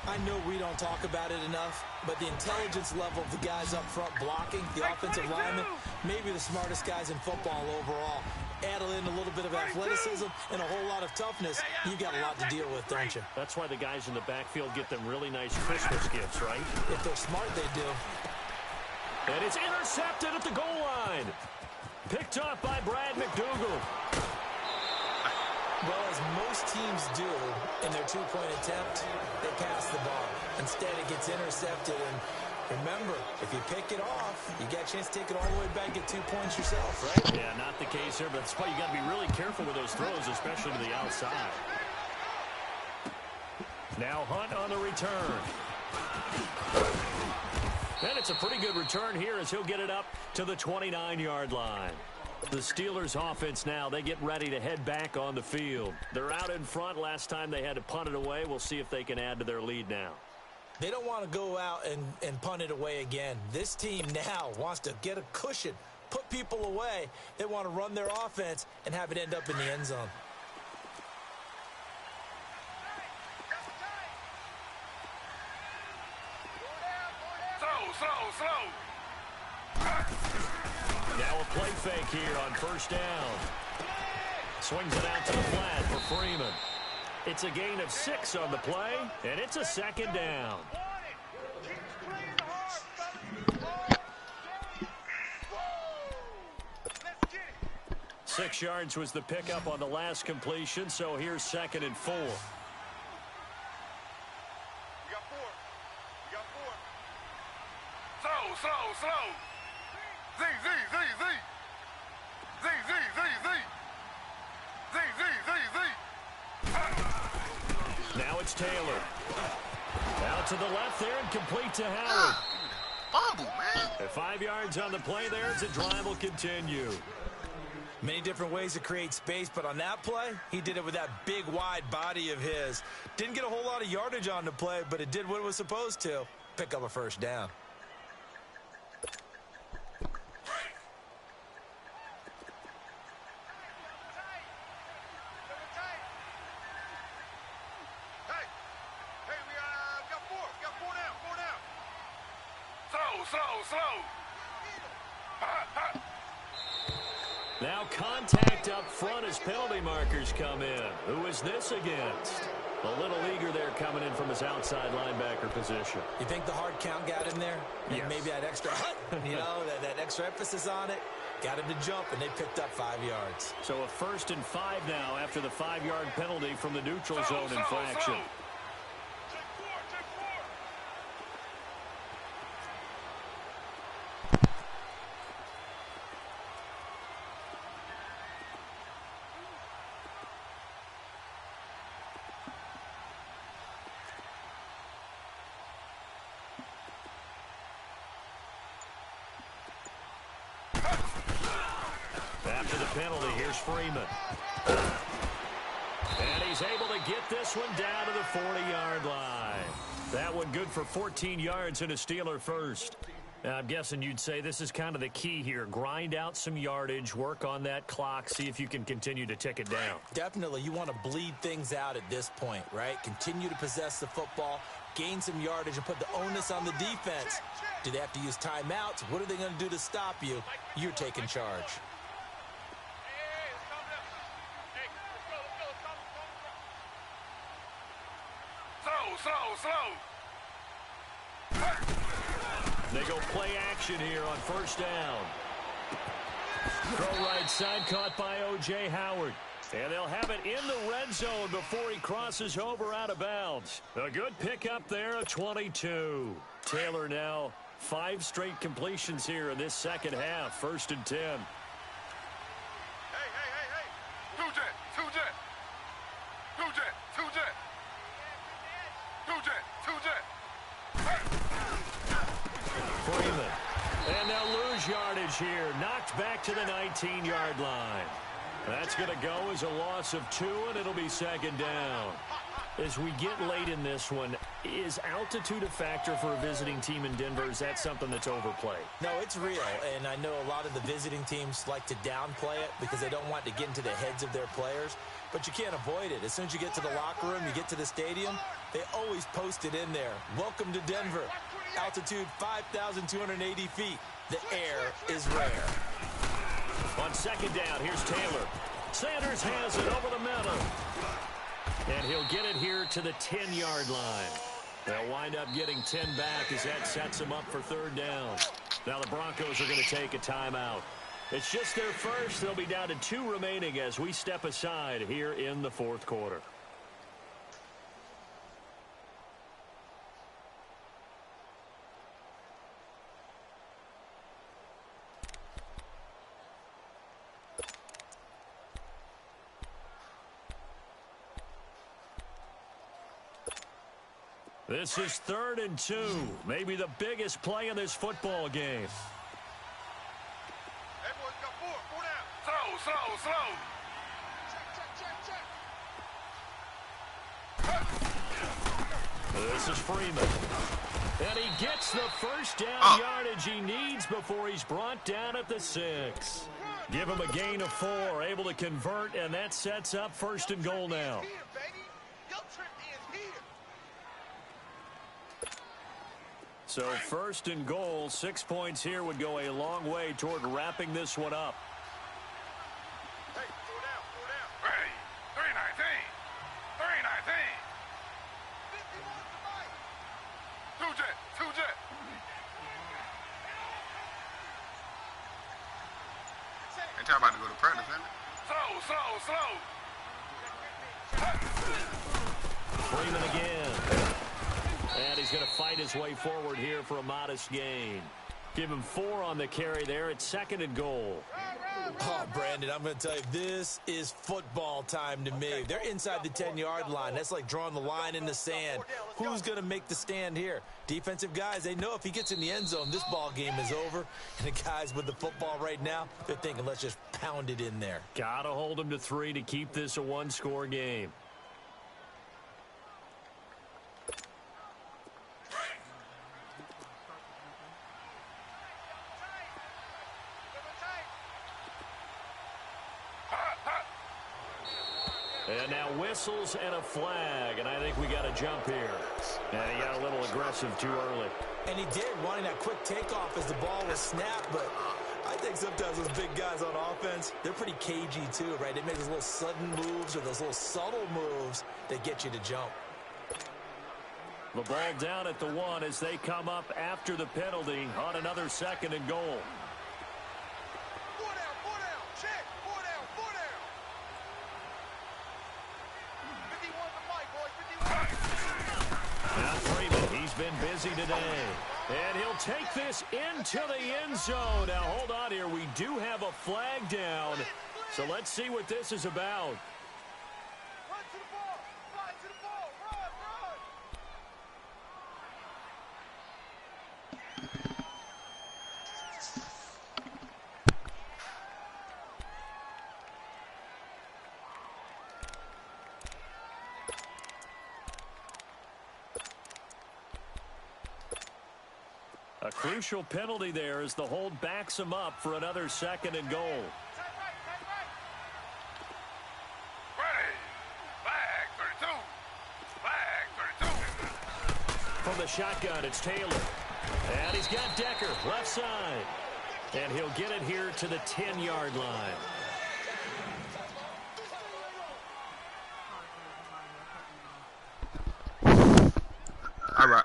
I know we don't talk about it enough, but the intelligence level of the guys up front blocking, the offensive linemen, maybe the smartest guys in football overall. Add in a little bit of athleticism and a whole lot of toughness, you got a lot to deal with, don't you? That's why the guys in the backfield get them really nice Christmas gifts, right? If they're smart, they do. And it's intercepted at the goal line. Picked off by Brad McDougal. Well, as most teams do in their two-point attempt, they pass the ball. Instead, it gets intercepted. And remember, if you pick it off, you got a chance to take it all the way back, get 2 points yourself, right? Yeah, not the case here, but that's why you got to be really careful with those throws, especially to the outside. Now Hunt on the return. And it's a pretty good return here as he'll get it up to the 29-yard line. The Steelers offense now, they get ready to head back on the field. They're out in front. Last time they had to punt it away. We'll see if they can add to their lead now. They don't want to go out and punt it away again. This team now wants to get a cushion, put people away. They want to run their offense and have it end up in the end zone. Slow. Now a play fake here on first down. Swings it out to the flat for Freeman. It's a gain of 6 on the play, and it's a second down. 6 yards was the pickup on the last completion, so here's 2nd and 4. Slow. Z. Now it's Taylor. Out to the left there and complete to Howard. Fumble, man. 5 yards on the play there as the drive will continue. Many different ways to create space, but on that play, he did it with that big, wide body of his. Didn't get a whole lot of yardage on the play, but it did what it was supposed to. Pick up a first down. Slow. Now contact up front as penalty markers come in. Who is this against? A little eager there coming in from his outside linebacker position. You think the hard count got him there? Yes. Maybe that extra, that extra emphasis on it got him to jump, and they picked up 5 yards. So a 1st and 5 now after the 5-yard penalty from the neutral zone infraction. After the penalty, here's Freeman. And he's able to get this one down to the 40-yard line. That one good for 14 yards and a Steeler first. Now, I'm guessing you'd say this is kind of the key here. Grind out some yardage, work on that clock, see if you can continue to tick it down. Definitely. You want to bleed things out at this point, right? Continue to possess the football, gain some yardage, and put the onus on the defense. Do they have to use timeouts? What are they going to do to stop you? You're taking charge. Slow. They go play action here on first down. Throw right side caught by O.J. Howard. And they'll have it in the red zone before he crosses over out of bounds. A good pickup there, a 22. Taylor now 5 straight completions here in this second half. 1st and 10. Hey. Freeman. And they'll lose yardage here. Knocked back to the 19-yard line. That's going to go as a loss of 2, and it'll be second down. As we get late in this one, is altitude a factor for a visiting team in Denver? Is that something that's overplayed? No, it's real, and I know a lot of the visiting teams like to downplay it because they don't want to get into the heads of their players, but you can't avoid it. As soon as you get to the locker room, you get to the stadium, they always post it in there. Welcome to Denver. Altitude 5,280 feet. The air is rare. On second down, here's Taylor. Sanders has it over the middle. And he'll get it here to the 10-yard line. They'll wind up getting 10 back as that sets them up for third down. Now the Broncos are going to take a timeout. It's just their first. They'll be down to 2 remaining as we step aside here in the fourth quarter. This is 3rd and 2. Maybe the biggest play in this football game. Hey, boys, got 4 down. Slow. Check. This is Freeman. And he gets the first down yardage he needs before he's brought down at the 6. Give him a gain of 4, able to convert, and that sets up 1st and goal now. So 1st and goal, 6 points here would go a long way toward wrapping this one up. Hey, 4 down. Hey, 319. 2 jet. Ain't y'all about to go to practice, isn't it? Slow. Freeman again. And he's going to fight his way forward here for a modest gain. Give him 4 on the carry there. It's 2nd and goal. Oh, Brandon, I'm going to tell you, this is football time to me. They're inside the 10-yard line. That's like drawing the line in the sand. Who's going to make the stand here? Defensive guys, they know if he gets in the end zone, this ball game is over. And the guys with the football right now, they're thinking, let's just pound it in there. Got to hold him to 3 to keep this a 1-score game. And now whistles and a flag, and I think we got a jump here. And he got a little aggressive too early. And he did, wanting that quick takeoff as the ball was snapped, but I think sometimes those big guys on offense, they're pretty cagey too, right? They make those little sudden moves or those little subtle moves that get you to jump. The ball down at the 1 as they come up after the penalty on another 2nd and goal. 4 down. Check. 4 down. 51 the mic, boys. 51. Now Freeman, he's been busy today. And he'll take this into the end zone. Now hold on here. We do have a flag down. So let's see what this is about. Run to the ball. Fly to the ball. Run. A crucial penalty there as the hold backs him up for another 2nd and goal. Ready. Flag 32. From the shotgun, it's Taylor. And he's got Decker, left side. And he'll get it here to the 10-yard line. All right.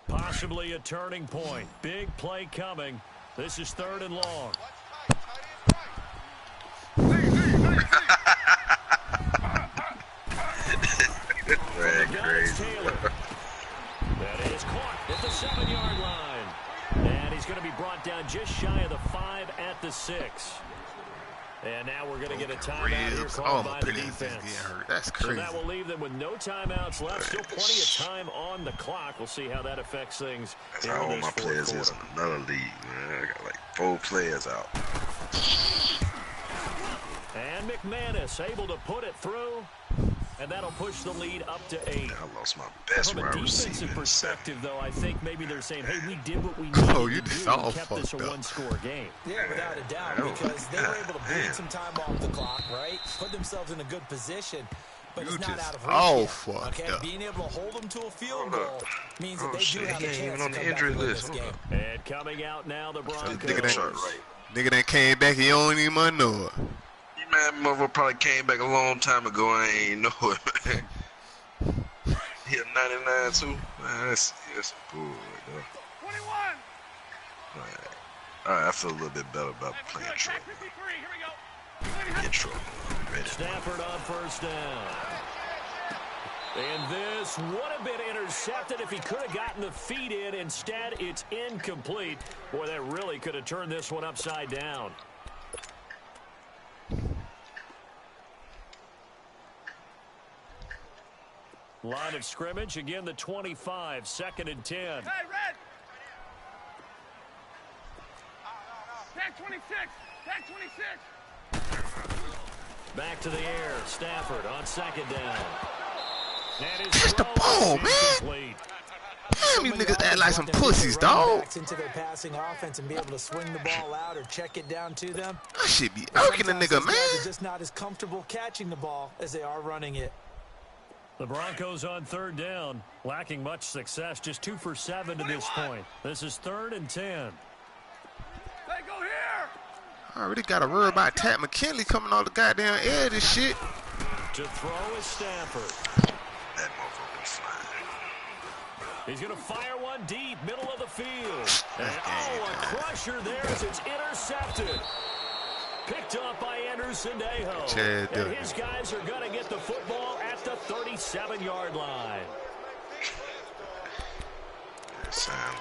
Possibly a turning point. Big play coming. This is 3rd and long. Taylor. That is caught at the 7-yard line. And he's he's going to be brought down just shy of the 5 at the 6. And now we're going to get a timeout here called by the defense. That's crazy. So that will leave them with no timeouts left. Still plenty of time on the clock. We'll see how that affects things. That's how all my players is in another league, man. I got like 4 players out. And McManus able to put it through. And that'll push the lead up to 8. I lost my best wide receiver. From a defensive perspective, though, I think maybe they're saying, hey, we did what we needed to do. We kept this a one-score game. Yeah, without a doubt, because they were able to bleed some time off the clock, right? Put themselves in a good position, but it's not out of reach yet, okay? Being able to hold them to a field goal means that they do have a chance to come back and win this game. And coming out now, the Broncos. Nigga that came back, he don't even know it. Man, mother probably came back a long time ago. I ain't know it, man. He a 99 too. Man, that's bull right there. 21. All right, I feel a little bit better about playing trouble. Get trouble. Stafford on first down. And this would have been intercepted if he could have gotten the feet in. Instead, it's incomplete. Boy, that really could have turned this one upside down. Line of scrimmage, again the 25, 2nd and 10. Hey, red! Tag 26! Tag 26! Back to the air, Stafford on 2nd down. Catch the ball, man! Damn, you niggas act like some pussies, dog. Into their passing offense and be able to swing the ball out or check it down to them. I should be irking the nigga, man. They're just not as comfortable catching the ball as they are running it. The Broncos on 3rd down, lacking much success, just 2 for 7 to this point. This is 3rd and 10. Hey, go here! I already got a worry about Tat McKinley coming off the goddamn edge of this shit. To throw is Stafford. That motherfucker's flying. He's going to fire one deep, middle of the field. And a crusher there as it's intercepted. Picked up by Sendejo. And his guys are going to get the football at the 37-yard line. That sounds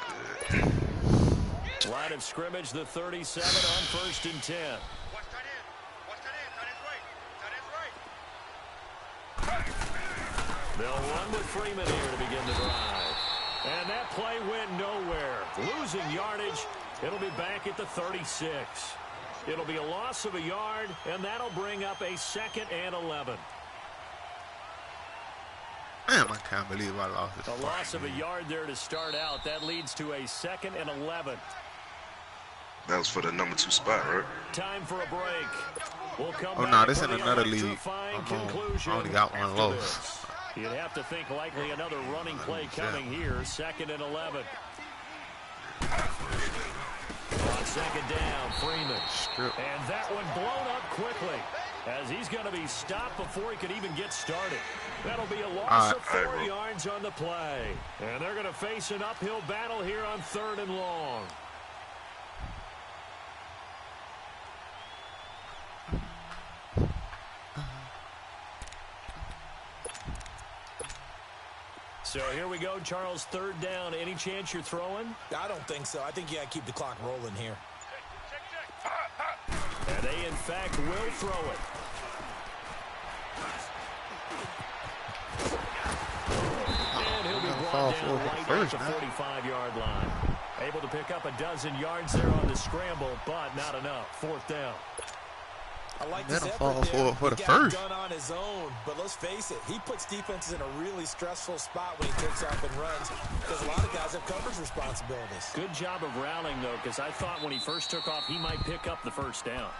good. Line of scrimmage, the 37 on 1st and 10. Watch tight end. Watch tight end. Tight end's right. Tight end's right. They'll run with Freeman here to begin the drive. And that play went nowhere. Losing yardage. It'll be back at the 36. It'll be a loss of a yard, and that'll bring up a 2nd and 11. Damn, I can't believe I lost this. A loss of a yard there to start out. That leads to a 2nd and 11. That was for the number 2 spot, right? Time for a break. We'll come oh, no, this in another league. I only got one loss. You'd have to think likely another running play coming here. 2nd and 11. On 2nd down, Freeman. And that one blown up quickly as he's going to be stopped before he could even get started. That'll be a loss of 4 yards on the play. And they're going to face an uphill battle here on 3rd and long. So here we go, Charles, 3rd down. Any chance you're throwing? I don't think so. I think you got to keep the clock rolling here. And they, in fact, will throw it. And he'll be brought down right at the 45-yard line. Able to pick up a dozen yards there on the scramble, but not enough. 4th down. I like this effort for the first. Done on his own, but let's face it, he puts defenses in a really stressful spot when he takes off and runs because a lot of guys have coverage responsibilities. Good job of rallying, though, because I thought when he first took off, he might pick up the 1st down.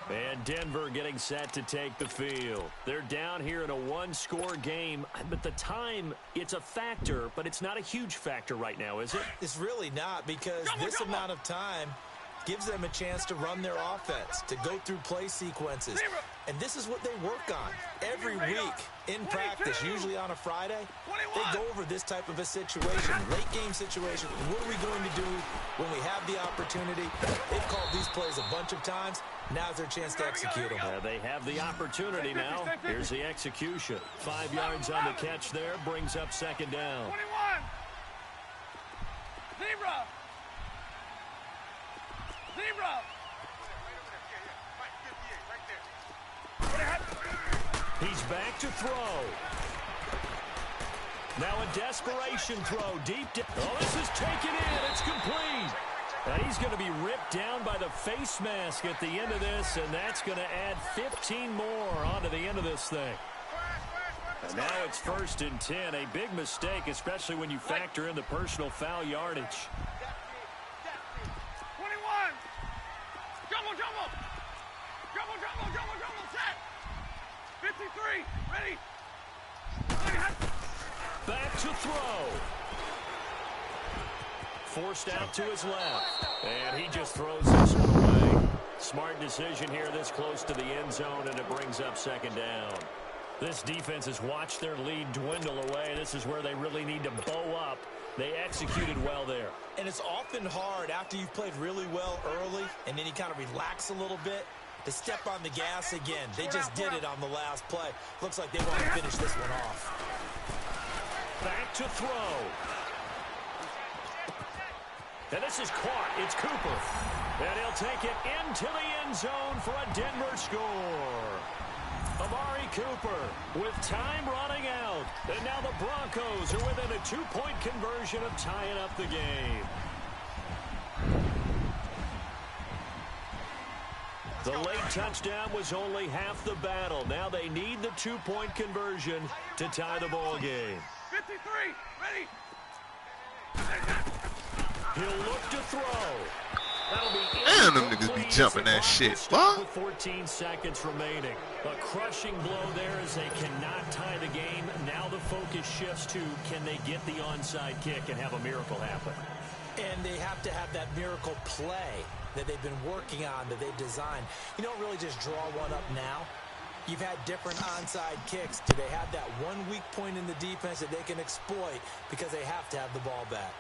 And Denver getting set to take the field. They're down here in a 1-score game, but the time, it's a factor, but it's not a huge factor right now, is it? It's really not because this amount of time gives them a chance to run their offense, to go through play sequences. And this is what they work on every week in practice, usually on a Friday. They go over this type of a situation, late game situation. What are we going to do when we have the opportunity? They've called these plays a bunch of times. Now's their chance to execute them. They have the opportunity now. Here's the execution. 5 yards on the catch there, brings up 2nd down. 21. Zebra. He's back to throw. Now a desperation throw deep down. Oh, this is taken in. It's complete. And he's going to be ripped down by the face mask at the end of this, and that's going to add 15 more onto the end of this thing. And now it's 1st and 10. A big mistake, especially when you factor in the personal foul yardage. 21. Jumble. Set. 53. Ready. Back to throw. Forced out to his left. And he just throws this one away. Smart decision here this close to the end zone, and it brings up 2nd down. This defense has watched their lead dwindle away. This is where they really need to bow up. They executed well there. And it's often hard after you've played really well early and then you kind of relax a little bit to step on the gas again. They just did it on the last play. Looks like they want to finish this one off. Back to throw. And this is caught. It's Cooper. And he'll take it into the end zone for a Denver score. Amari Cooper with time running out. And now the Broncos are within a 2-point conversion of tying up the game. The late touchdown was only half the battle. Now they need the 2-point conversion to tie the ball game. 53. Ready. He'll look to throw. That'll be damn, them niggas be jumping that shit, fuck. With 14 seconds remaining. A crushing blow there as they cannot tie the game. Now the focus shifts to can they get the onside kick and have a miracle happen. And they have to have that miracle play that they've been working on, that they've designed. You don't really just draw one up now. You've had different onside kicks. Do they have that one weak point in the defense that they can exploit because they have to have the ball back?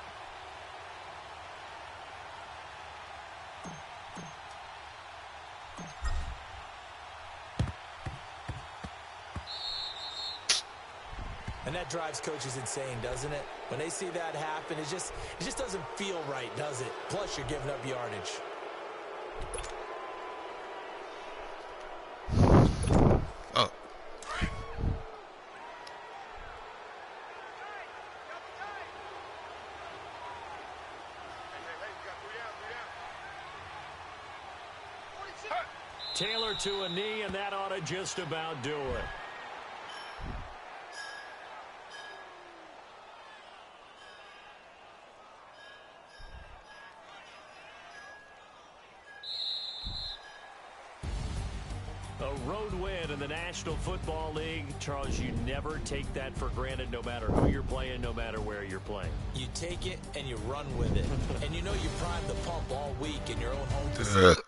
And that drives coaches insane, doesn't it? When they see that happen, it just doesn't feel right, does it? Plus, you're giving up yardage. Oh. Taylor to a knee, and that ought to just about do it. A road win in the National Football League. Charles, you never take that for granted no matter who you're playing, no matter where you're playing. You take it and you run with it. And you know you primed the pump all week in your own home facility.